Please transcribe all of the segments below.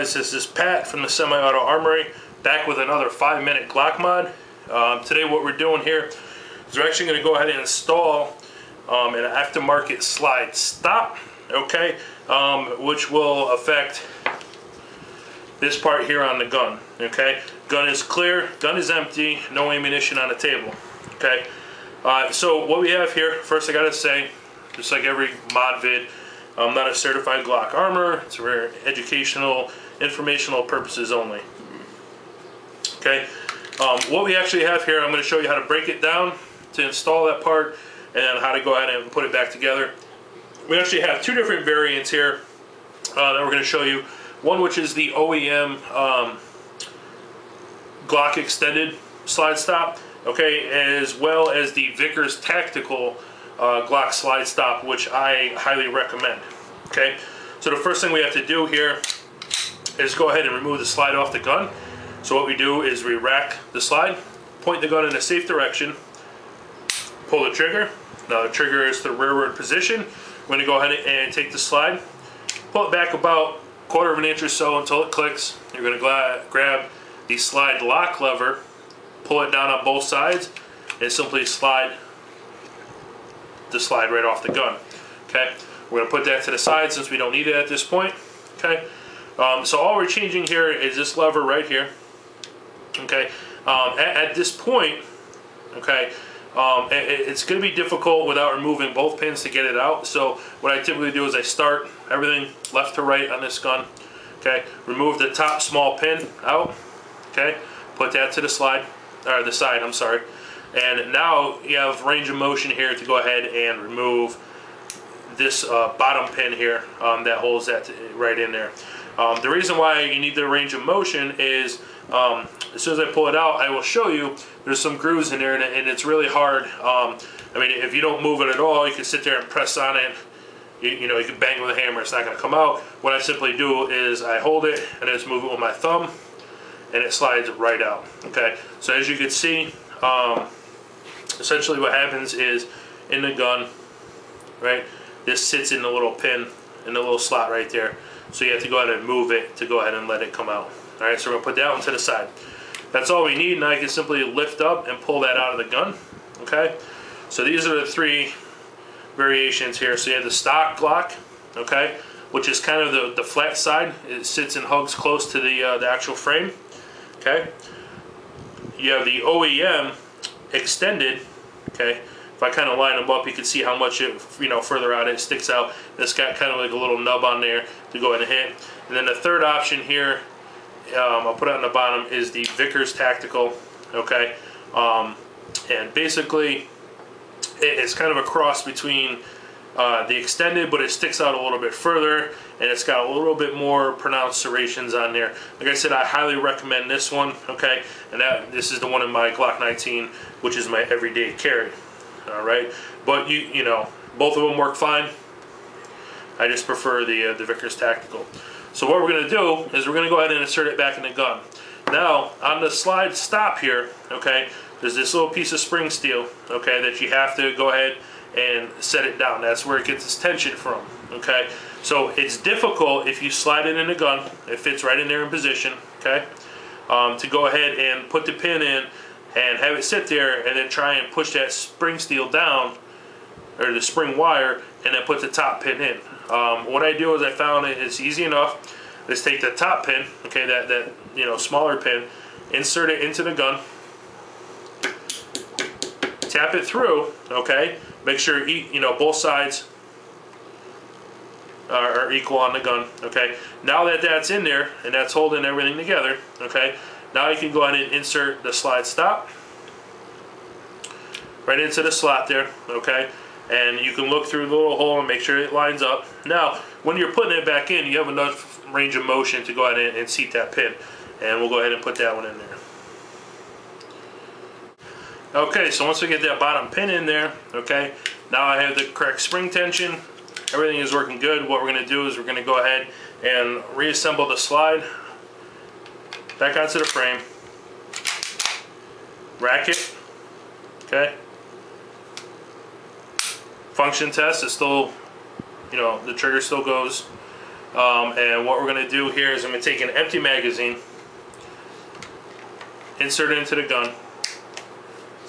guys, this is Pat from the Semi-Auto Armory, back with another 5-minute Glock mod. Today what we're doing here is we're actually going to go ahead and install an aftermarket slide stop, okay, which will affect this part here on the gun, okay. Gun is clear, gun is empty, no ammunition on the table, okay. So what we have here, first I gotta say, just like every mod vid, I'm not a certified Glock armor. It's for educational, informational purposes only. Okay. What we actually have here, I'm going to show you how to break it down to install that part and how to go ahead and put it back together. We actually have two different variants here that we're going to show you. One which is the OEM Glock extended slide stop, okay, as well as the Vickers tactical Glock slide stop, which I highly recommend. Okay, so the first thing we have to do here is go ahead and remove the slide off the gun. So what we do is we rack the slide, point the gun in a safe direction, pull the trigger. Now the trigger is the rearward position. We're going to go ahead and take the slide, pull it back about 1/4 of an inch or so until it clicks. You're going to grab the slide lock lever, pull it down on both sides, and simply slide the slide right off the gun. Okay, we're going to put that to the side since we don't need it at this point. Okay, so all we're changing here is this lever right here. Okay, at this point, okay, it's going to be difficult without removing both pins to get it out. So what I typically do is I start everything left to right on this gun. Okay, remove the top small pin out. Okay, put that to the slide, or the side, I'm sorry. And now you have range of motion here to go ahead and remove this bottom pin here that holds that right in there. The reason why you need the range of motion is as soon as I pull it out, I will show you there's some grooves in there, and it's really hard. I mean, if you don't move it at all, you can sit there and press on it. You know, you can bang with a hammer, it's not going to come out. What I simply do is I hold it and I just move it with my thumb, and it slides right out. Okay, so as you can see, essentially what happens is in the gun, right, this sits in the little pin, in the little slot right there. So you have to go ahead and move it to go ahead and let it come out. Alright, so we're going to put that one to the side. That's all we need. Now I can simply lift up and pull that out of the gun. Okay, so these are the three variations here. So you have the stock Glock, okay, which is kind of the flat side. It sits and hugs close to the actual frame. Okay, you have the OEM extended. Okay, if I kind of line them up, you can see how much it, further out it sticks out. It's got kind of like a little nub on there to go ahead and hit. And then the third option here, I'll put it on the bottom, is the Vickers tactical. Okay, and basically it's kind of a cross between the extended, but it sticks out a little bit further, and it's got a little bit more pronounced serrations on there. Like I said, I highly recommend this one. Okay, and this is the one in my Glock 19, which is my everyday carry. All right, but you know, both of them work fine. I just prefer the Vickers tactical. So what we're going to do is we're going to go ahead and insert it back in the gun. Now on the slide stop here, okay, there's this little piece of spring steel, okay, that you have to go ahead and set it down. That's where it gets its tension from. Okay, so it's difficult if you slide it in the gun. It fits right in there in position. Okay, to go ahead and put the pin in and have it sit there and then try and push that spring steel down, or the spring wire, and then put the top pin in. What I do is I found it's easy enough. Let's take the top pin, okay, that smaller pin, insert it into the gun, tap it through, okay, make sure both sides are equal on the gun. Okay, now that that's in there and that's holding everything together, okay, now you can go ahead and insert the slide stop right into the slot there. Okay, and you can look through the little hole and make sure it lines up. Now when you're putting it back in, you have enough range of motion to go ahead and seat that pin, and we'll go ahead and put that one in there. Okay, so once we get that bottom pin in there, okay, now I have the correct spring tension. Everything is working good. What we're going to do is we're going to go ahead and reassemble the slide back onto the frame, rack it, okay. Function test is still, the trigger still goes And what we're going to do here is I'm going to take an empty magazine, insert it into the gun,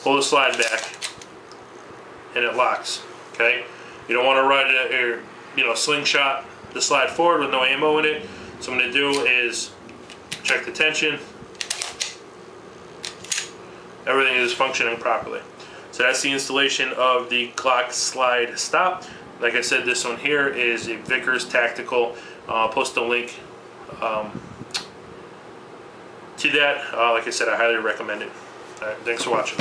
pull the slide back, and it locks. Okay, you don't want to ride it or slingshot the slide forward with no ammo in it. So what I'm going to do is check the tension. Everything is functioning properly. So that's the installation of the Glock slide stop. Like I said, this one here is a Vickers tactical. I'll post a link to that. Like I said, I highly recommend it. All right, thanks for watching.